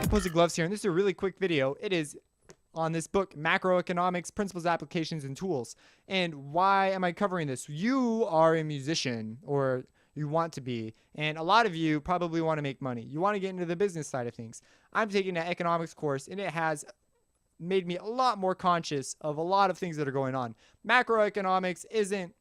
Opposing Gloves here, and this is a really quick video. It is on this book, Macroeconomics, Principles, Applications, and Tools. And why am I covering this? You are a musician, or you want to be, and a lot of you probably want to make money. You want to get into the business side of things. I'm taking an economics course, and it has made me a lot more conscious of a lot of things that are going on. Macroeconomics isn't,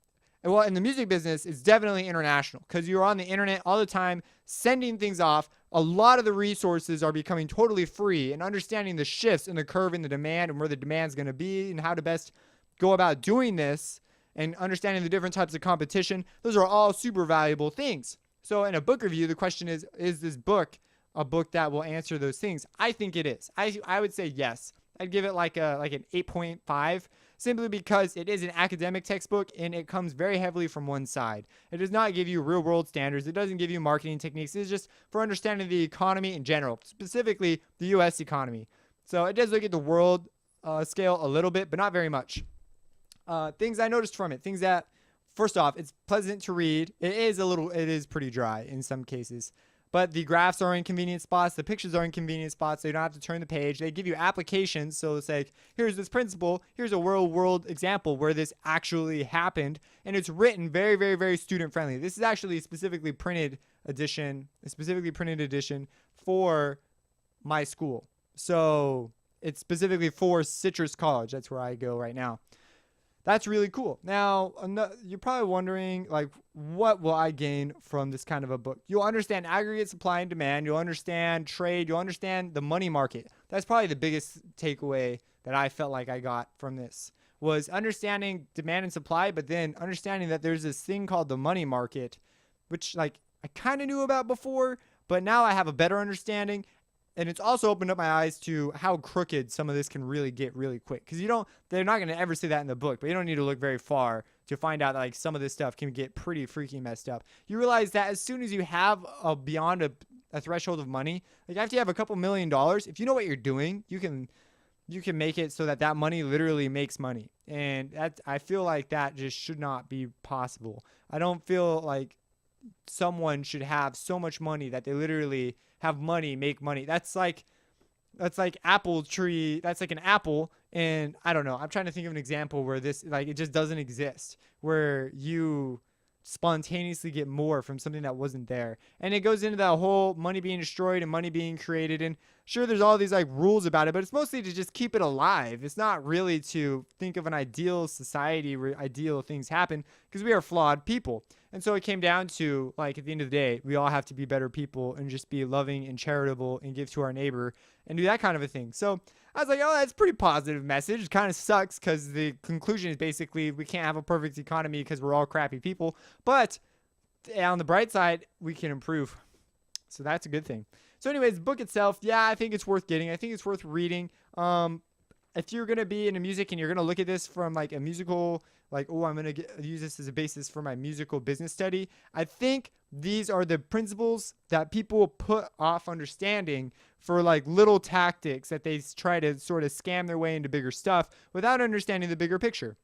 well, in the music business, it's definitely international because you're on the internet all the time sending things off. A lot of the resources are becoming totally free, and understanding the shifts in the curve in the demand and where the demand is going to be and how to best go about doing this and understanding the different types of competition. Those are all super valuable things. So in a book review, the question is this book a book that will answer those things? I think it is. I would say yes. I'd give it like an 8.5, simply because it is an academic textbook and it comes very heavily from one side. It does not give you real world standards. It doesn't give you marketing techniques. It's just for understanding the economy in general, specifically the U.S. economy. So it does look at the world scale a little bit, but not very much. Things I noticed from it, things that, first off, it's pleasant to read. It is pretty dry in some cases. But the graphs are in convenient spots. The pictures are in convenient spots, so you don't have to turn the page. They give you applications. So it's like, here's this principle. Here's a real world example where this actually happened. And it's written very, very, very student friendly. This is actually a specifically printed edition for my school. So it's specifically for Citrus College. That's where I go right now. That's really cool. Now, you're probably wondering, like, what will I gain from this kind of a book? You'll understand aggregate supply and demand. You'll understand trade. You'll understand the money market. That's probably the biggest takeaway that I felt like I got from this, was understanding demand and supply, but then understanding that there's this thing called the money market, which, like, I kind of knew about before, but now I have a better understanding. And it's also opened up my eyes to how crooked some of this can really get really quick. Because they're not going to ever say that in the book, but you don't need to look very far to find out that, like, some of this stuff can get pretty freaking messed up. You realize that as soon as you have beyond a threshold of money, like after you have a couple $1 million, if you know what you're doing, you can make it so that money literally makes money. And I feel like that just should not be possible. I don't feel like someone should have so much money that they literally have money make money. That's like apple tree. That's like an apple. And I don't know. I'm trying to think of an example where this, like, it just doesn't exist, where you spontaneously get more from something that wasn't there. And it goes into that whole money being destroyed and money being created. And sure, there's all these like rules about it, but it's mostly to just keep it alive. It's not really to think of an ideal society where ideal things happen, because we are flawed people. And so it came down to, like, at the end of the day, we all have to be better people and just be loving and charitable and give to our neighbor and do that kind of a thing. So I was like, oh, that's a pretty positive message. It kind of sucks because the conclusion is basically we can't have a perfect economy because we're all crappy people. But on the bright side, we can improve. So that's a good thing. So anyways, the book itself, yeah, I think it's worth getting. I think it's worth reading. If you're going to be into music and you're going to look at this from like a musical, like, oh, I'm going to use this as a basis for my musical business study, I think these are the principles that people put off understanding for like little tactics that they try to sort of scam their way into bigger stuff without understanding the bigger picture.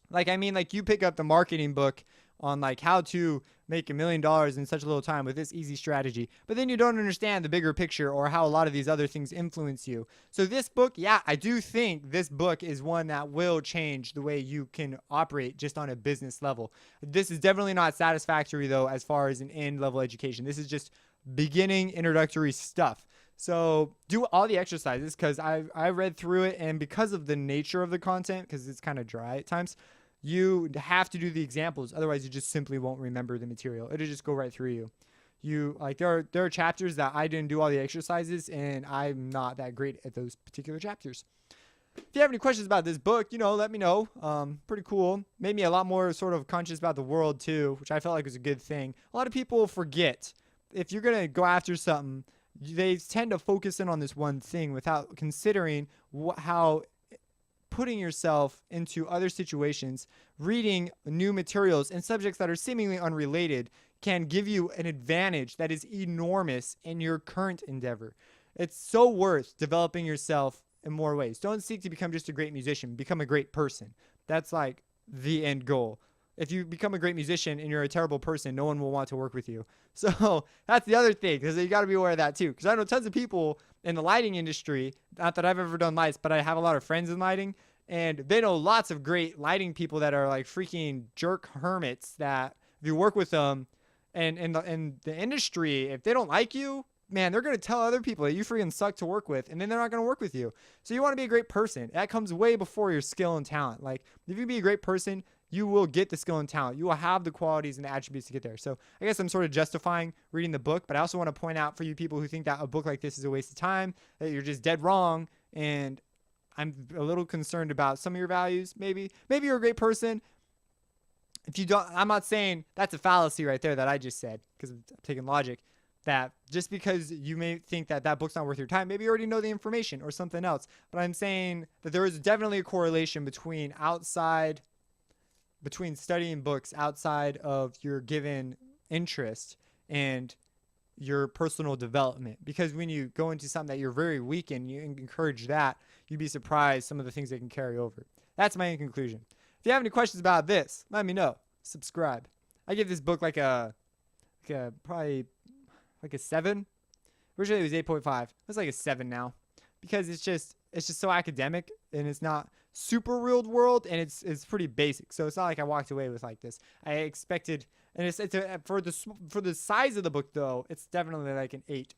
Like, I mean, like, you pick up the marketing book on like how to make $1 million in such a little time with this easy strategy, but then you don't understand the bigger picture or how a lot of these other things influence you. So this book, yeah, I do think this book is one that will change the way you can operate just on a business level. This is definitely not satisfactory though as far as an end level education. This is just beginning introductory stuff. So do all the exercises, because I read through it, and because of the nature of the content, because it's kind of dry at times, you have to do the examples. Otherwise, you just simply won't remember the material. It'll just go right through you. You like there are chapters that I didn't do all the exercises, and I'm not that great at those particular chapters. If you have any questions about this book, let me know. Pretty cool. Made me a lot more sort of conscious about the world too, which I felt like was a good thing. A lot of people forget, if you're gonna go after something, they tend to focus in on this one thing without considering how putting yourself into other situations, reading new materials and subjects that are seemingly unrelated can give you an advantage that is enormous in your current endeavor. It's so worth developing yourself in more ways. Don't seek to become just a great musician. Become a great person. That's like the end goal. if you become a great musician and you're a terrible person, no one will want to work with you. So that's the other thing, because you got to be aware of that too. Because I know tons of people in the lighting industry, not that I've ever done lights, but I have a lot of friends in lighting, and they know lots of great lighting people that are like freaking jerk hermits that if you work with them and in the industry, if they don't like you, man, they're going to tell other people that you freaking suck to work with, and then they're not going to work with you. So you want to be a great person. That comes way before your skill and talent. Like, if you be a great person, you will get the skill and talent. You will have the qualities and the attributes to get there. So I guess I'm sort of justifying reading the book, but I also want to point out for you people who think that a book like this is a waste of time, that you're just dead wrong, and I'm a little concerned about some of your values, maybe. Maybe you're a great person. If you don't, I'm not saying that's a fallacy right there that I just said, because I'm taking logic. That just because you may think that that book's not worth your time, maybe you already know the information or something else. But I'm saying that there is definitely a correlation between studying books outside of your given interest and your personal development. Because when you go into something that you're very weak in, you encourage that, you'd be surprised some of the things they can carry over. That's my conclusion. If you have any questions about this, let me know. Subscribe. I give this book probably like a 7. Originally it was 8.5. It's like a 7 now, because it's just so academic, and it's not super real world, and it's pretty basic. So it's not like I walked away with like this. I expected, and for the size of the book though, it's definitely like an 8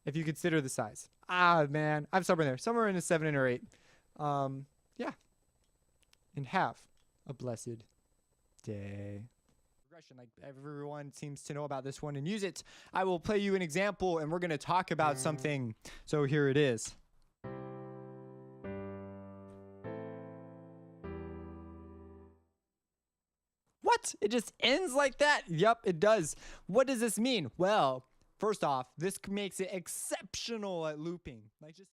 if you consider the size. Man, I'm somewhere there, somewhere in a 7 or 8. Yeah, and have a blessed day. Like everyone seems to know about this one and use it. I will play you an example, and we're going to talk about something. So here it is. What? It just ends like that? Yep, it does. What does this mean? Well, first off, this makes it exceptional at looping. Like, just